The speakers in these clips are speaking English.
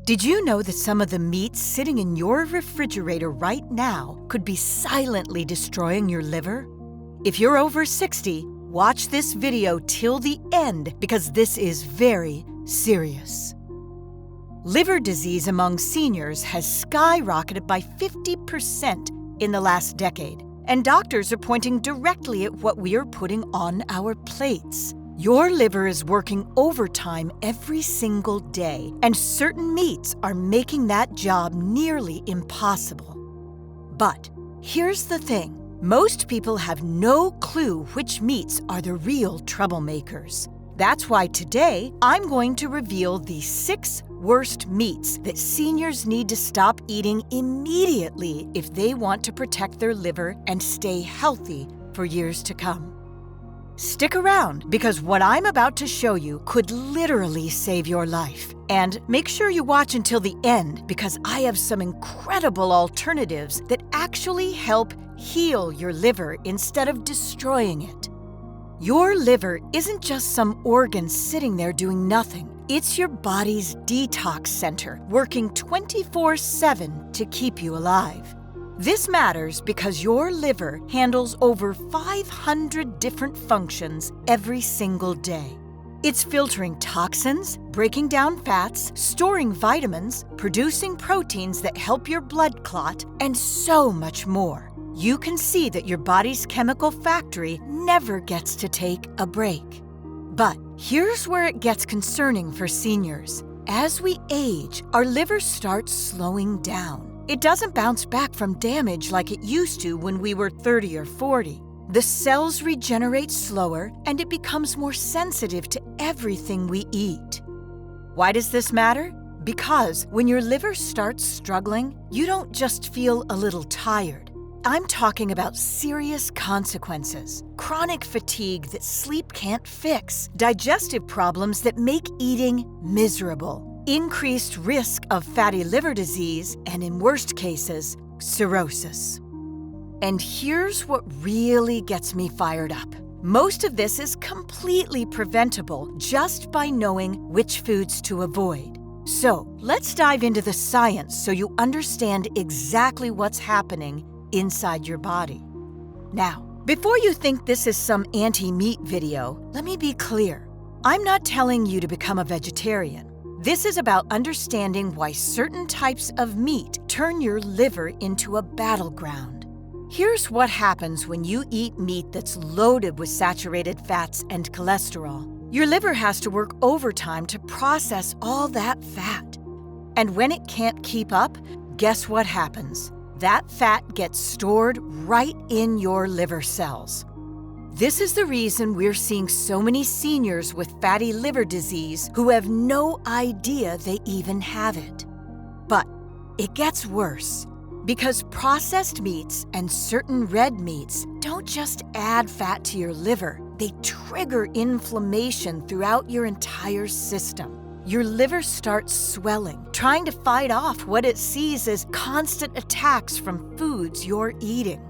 Did you know that some of the meats sitting in your refrigerator right now could be silently destroying your liver? If you're over 60, watch this video till the end because this is very serious. Liver disease among seniors has skyrocketed by 50% in the last decade, and doctors are pointing directly at what we are putting on our plates. Your liver is working overtime every single day, and certain meats are making that job nearly impossible. But here's the thing. Most people have no clue which meats are the real troublemakers. That's why today I'm going to reveal the 6 worst meats that seniors need to stop eating immediately if they want to protect their liver and stay healthy for years to come. Stick around because what I'm about to show you could literally save your life. And make sure you watch until the end because I have some incredible alternatives that actually help heal your liver instead of destroying it. Your liver isn't just some organ sitting there doing nothing. It's your body's detox center, working 24/7 to keep you alive. This matters because your liver handles over 500 different functions every single day. It's filtering toxins, breaking down fats, storing vitamins, producing proteins that help your blood clot, and so much more. You can see that your body's chemical factory never gets to take a break. But here's where it gets concerning for seniors. As we age, our liver starts slowing down. It doesn't bounce back from damage like it used to when we were 30 or 40. The cells regenerate slower and it becomes more sensitive to everything we eat. Why does this matter? Because when your liver starts struggling, you don't just feel a little tired. I'm talking about serious consequences. Chronic fatigue that sleep can't fix, digestive problems that make eating miserable, increased risk of fatty liver disease, and in worst cases, cirrhosis. And here's what really gets me fired up. Most of this is completely preventable just by knowing which foods to avoid. So let's dive into the science so you understand exactly what's happening inside your body. Now, before you think this is some anti-meat video, let me be clear. I'm not telling you to become a vegetarian. This is about understanding why certain types of meat turn your liver into a battleground. Here's what happens when you eat meat that's loaded with saturated fats and cholesterol. Your liver has to work overtime to process all that fat. And when it can't keep up, guess what happens? That fat gets stored right in your liver cells. This is the reason we're seeing so many seniors with fatty liver disease who have no idea they even have it. But it gets worse because processed meats and certain red meats don't just add fat to your liver, they trigger inflammation throughout your entire system. Your liver starts swelling, trying to fight off what it sees as constant attacks from foods you're eating.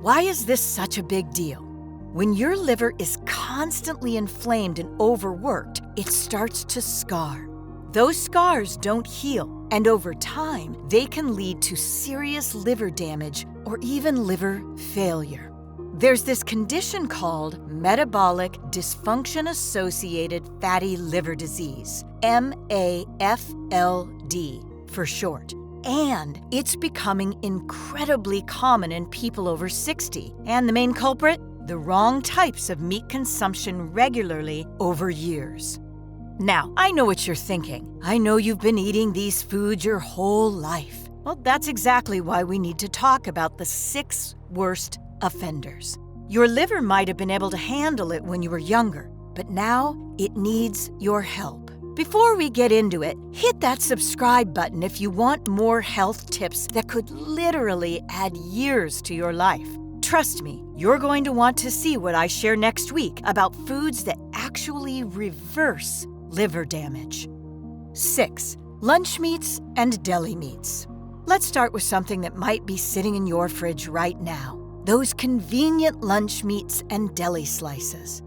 Why is this such a big deal? When your liver is constantly inflamed and overworked, it starts to scar. Those scars don't heal, and over time, they can lead to serious liver damage or even liver failure. There's this condition called metabolic dysfunction-associated fatty liver disease, MAFLD for short. And it's becoming incredibly common in people over 60. And the main culprit? The wrong types of meat consumption regularly over years. Now, I know what you're thinking. I know you've been eating these foods your whole life. Well, that's exactly why we need to talk about the 6 worst offenders. Your liver might have been able to handle it when you were younger, but now it needs your help. Before we get into it, hit that subscribe button if you want more health tips that could literally add years to your life. Trust me, you're going to want to see what I share next week about foods that actually reverse liver damage. 6. Lunch meats and deli meats. Let's start with something that might be sitting in your fridge right now. Those convenient lunch meats and deli slices.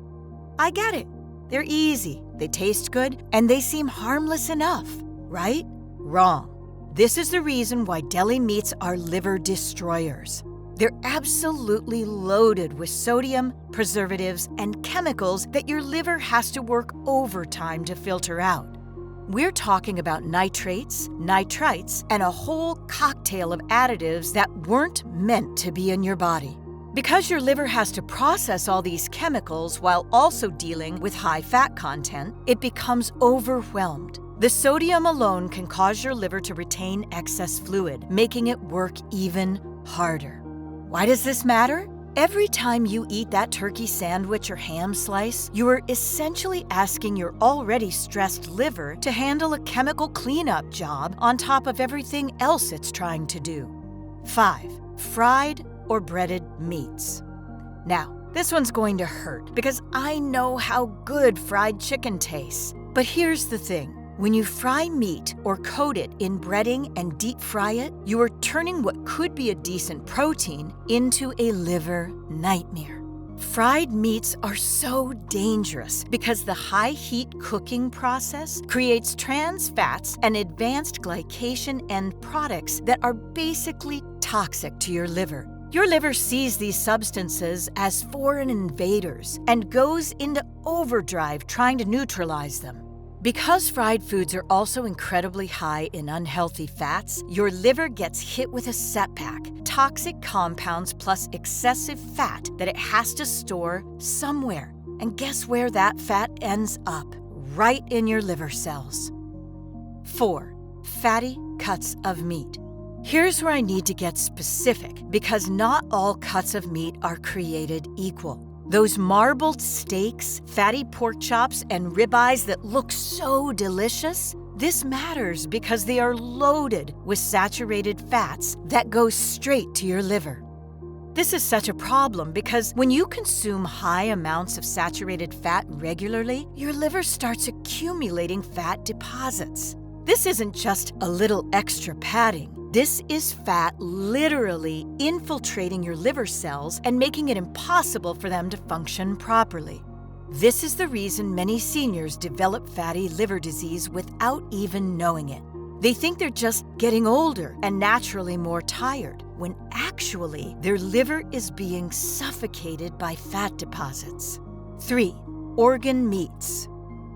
I get it. They're easy, they taste good, and they seem harmless enough, right? Wrong. This is the reason why deli meats are liver destroyers. They're absolutely loaded with sodium, preservatives, and chemicals that your liver has to work overtime to filter out. We're talking about nitrates, nitrites, and a whole cocktail of additives that weren't meant to be in your body. Because your liver has to process all these chemicals while also dealing with high fat content, it becomes overwhelmed. The sodium alone can cause your liver to retain excess fluid, making it work even harder. Why does this matter? Every time you eat that turkey sandwich or ham slice, you are essentially asking your already stressed liver to handle a chemical cleanup job on top of everything else it's trying to do. 5. Fried or breaded meats. Now, this one's going to hurt because I know how good fried chicken tastes. But here's the thing. When you fry meat or coat it in breading and deep fry it, you are turning what could be a decent protein into a liver nightmare. Fried meats are so dangerous because the high heat cooking process creates trans fats and advanced glycation end products that are basically toxic to your liver. Your liver sees these substances as foreign invaders and goes into overdrive trying to neutralize them. Because fried foods are also incredibly high in unhealthy fats, your liver gets hit with a setback, toxic compounds plus excessive fat that it has to store somewhere. And guess where that fat ends up? Right in your liver cells. 4. Fatty cuts of meat. Here's where I need to get specific because not all cuts of meat are created equal. Those marbled steaks, fatty pork chops, and ribeyes that look so delicious, this matters because they are loaded with saturated fats that go straight to your liver. This is such a problem because when you consume high amounts of saturated fat regularly, your liver starts accumulating fat deposits. This isn't just a little extra padding. This is fat literally infiltrating your liver cells and making it impossible for them to function properly. This is the reason many seniors develop fatty liver disease without even knowing it. They think they're just getting older and naturally more tired, when actually their liver is being suffocated by fat deposits. 3. Organ meats.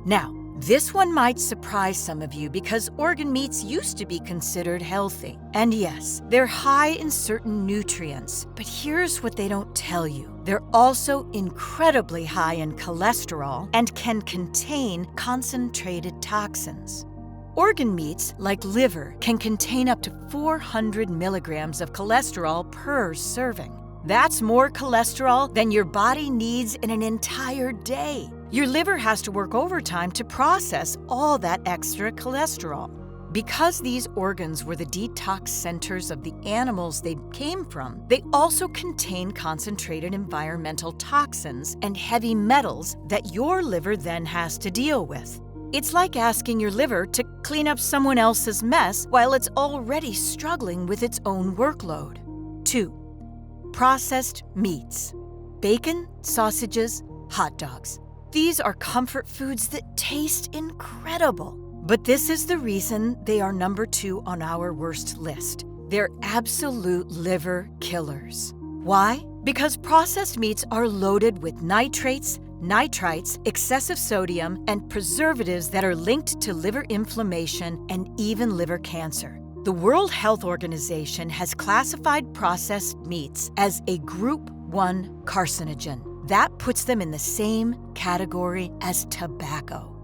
Now, this one might surprise some of you because organ meats used to be considered healthy. And yes, they're high in certain nutrients, but here's what they don't tell you. They're also incredibly high in cholesterol and can contain concentrated toxins. Organ meats, like liver, can contain up to 400 milligrams of cholesterol per serving. That's more cholesterol than your body needs in an entire day. Your liver has to work overtime to process all that extra cholesterol. Because these organs were the detox centers of the animals they came from, they also contain concentrated environmental toxins and heavy metals that your liver then has to deal with. It's like asking your liver to clean up someone else's mess while it's already struggling with its own workload. 2. Processed meats. Bacon, sausages, hot dogs. These are comfort foods that taste incredible. But this is the reason they are number 2 on our worst list. They're absolute liver killers. Why? Because processed meats are loaded with nitrates, nitrites, excessive sodium, and preservatives that are linked to liver inflammation and even liver cancer. The World Health Organization has classified processed meats as a Group 1 carcinogen. That puts them in the same category as tobacco.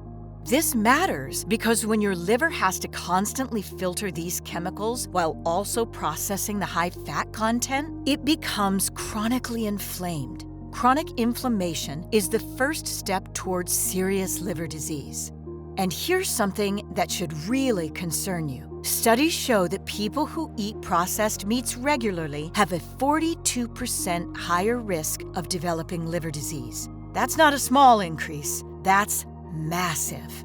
This matters because when your liver has to constantly filter these chemicals while also processing the high fat content, it becomes chronically inflamed. Chronic inflammation is the first step towards serious liver disease. And here's something that should really concern you. Studies show that people who eat processed meats regularly have a 42% higher risk of developing liver disease. That's not a small increase, that's massive.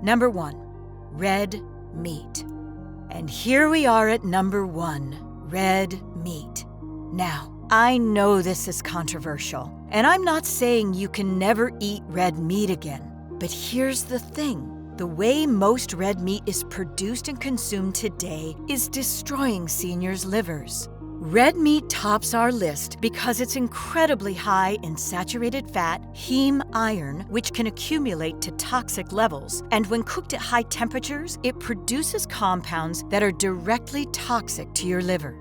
Number 1, red meat. And here we are at number 1, red meat. Now, I know this is controversial, and I'm not saying you can never eat red meat again. But here's the thing. The way most red meat is produced and consumed today is destroying seniors' livers. Red meat tops our list because it's incredibly high in saturated fat, heme iron, which can accumulate to toxic levels, and when cooked at high temperatures, it produces compounds that are directly toxic to your liver.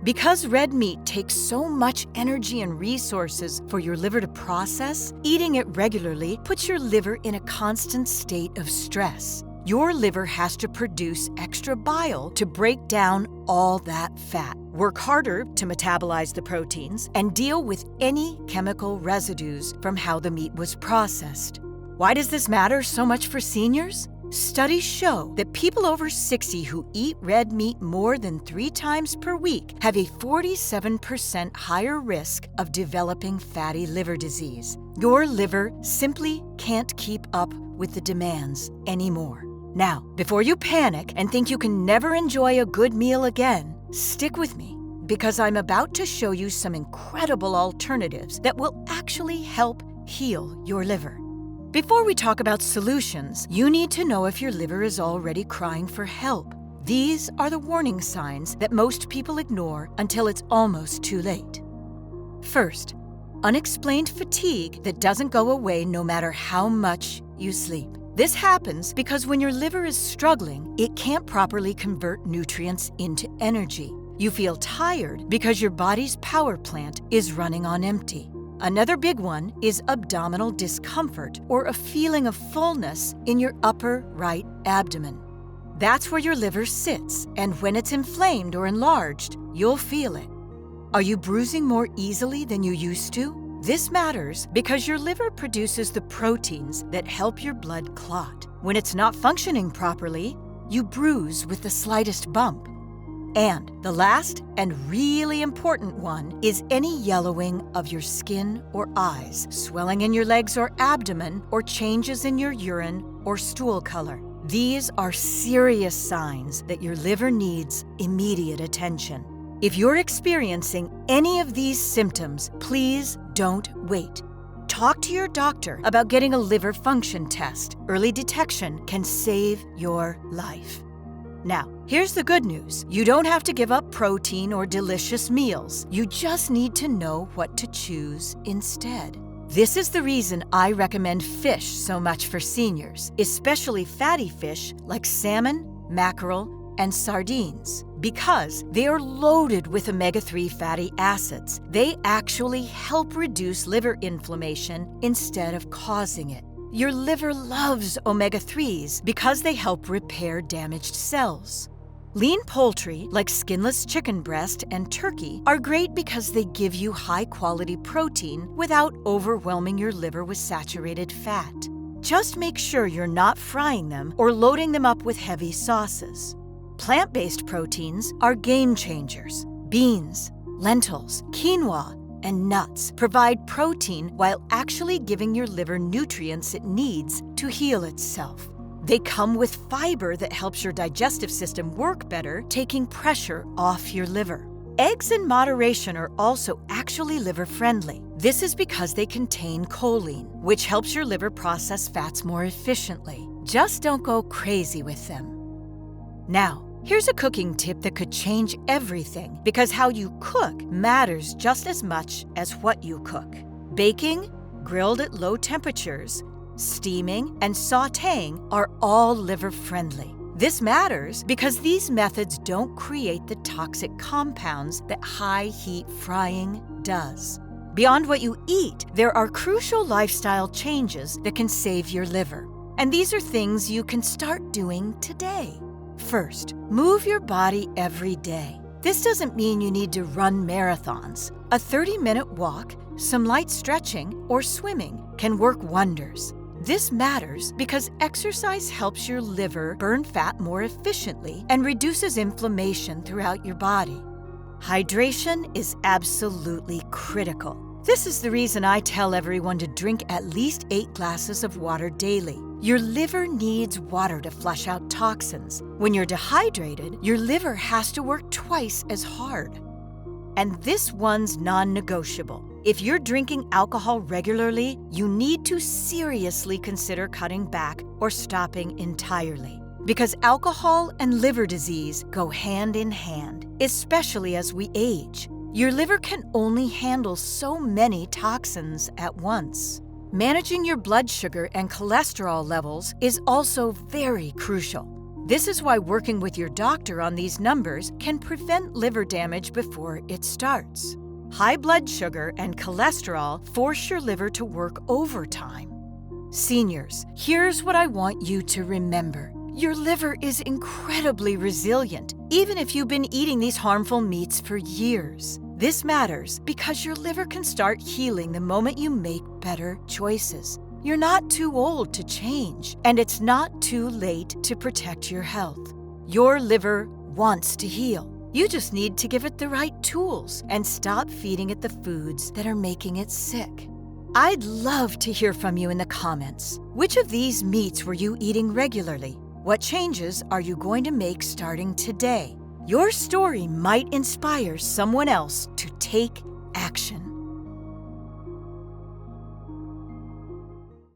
Because red meat takes so much energy and resources for your liver to process, eating it regularly puts your liver in a constant state of stress. Your liver has to produce extra bile to break down all that fat, work harder to metabolize the proteins, and deal with any chemical residues from how the meat was processed. Why does this matter so much for seniors? Studies show that people over 60 who eat red meat more than 3 times per week have a 47% higher risk of developing fatty liver disease. Your liver simply can't keep up with the demands anymore. Now, before you panic and think you can never enjoy a good meal again, stick with me because I'm about to show you some incredible alternatives that will actually help heal your liver. Before we talk about solutions, you need to know if your liver is already crying for help. These are the warning signs that most people ignore until it's almost too late. First, unexplained fatigue that doesn't go away no matter how much you sleep. This happens because when your liver is struggling, it can't properly convert nutrients into energy. You feel tired because your body's power plant is running on empty. Another big one is abdominal discomfort or a feeling of fullness in your upper right abdomen. That's where your liver sits, and when it's inflamed or enlarged, you'll feel it. Are you bruising more easily than you used to? This matters because your liver produces the proteins that help your blood clot. When it's not functioning properly, you bruise with the slightest bump. And the last and really important one is any yellowing of your skin or eyes, swelling in your legs or abdomen, or changes in your urine or stool color. These are serious signs that your liver needs immediate attention. If you're experiencing any of these symptoms, please don't wait. Talk to your doctor about getting a liver function test. Early detection can save your life. Now, here's the good news. You don't have to give up protein or delicious meals. You just need to know what to choose instead. This is the reason I recommend fish so much for seniors, especially fatty fish like salmon, mackerel, and sardines. Because they are loaded with omega-3 fatty acids, they actually help reduce liver inflammation instead of causing it. Your liver loves omega-3s because they help repair damaged cells. Lean poultry, like skinless chicken breast and turkey, are great because they give you high-quality protein without overwhelming your liver with saturated fat. Just make sure you're not frying them or loading them up with heavy sauces. Plant-based proteins are game changers. Beans, lentils, quinoa, and nuts provide protein while actually giving your liver nutrients it needs to heal itself. They come with fiber that helps your digestive system work better, taking pressure off your liver. Eggs in moderation are also actually liver-friendly. This is because they contain choline, which helps your liver process fats more efficiently. Just don't go crazy with them. Now, here's a cooking tip that could change everything because how you cook matters just as much as what you cook. Baking, grilled at low temperatures, steaming, and sautéing are all liver-friendly. This matters because these methods don't create the toxic compounds that high-heat frying does. Beyond what you eat, there are crucial lifestyle changes that can save your liver. And these are things you can start doing today. First, move your body every day. This doesn't mean you need to run marathons. A 30-minute walk, some light stretching, or swimming can work wonders. This matters because exercise helps your liver burn fat more efficiently and reduces inflammation throughout your body. Hydration is absolutely critical. This is the reason I tell everyone to drink at least 8 glasses of water daily. Your liver needs water to flush out toxins. When you're dehydrated, your liver has to work twice as hard. And this one's non-negotiable. If you're drinking alcohol regularly, you need to seriously consider cutting back or stopping entirely. Because alcohol and liver disease go hand in hand, especially as we age. Your liver can only handle so many toxins at once. Managing your blood sugar and cholesterol levels is also very crucial. This is why working with your doctor on these numbers can prevent liver damage before it starts. High blood sugar and cholesterol force your liver to work overtime. Seniors, here's what I want you to remember. Your liver is incredibly resilient, even if you've been eating these harmful meats for years. This matters because your liver can start healing the moment you make better choices. You're not too old to change, and it's not too late to protect your health. Your liver wants to heal. You just need to give it the right tools and stop feeding it the foods that are making it sick. I'd love to hear from you in the comments. Which of these meats were you eating regularly? What changes are you going to make starting today? Your story might inspire someone else to take action.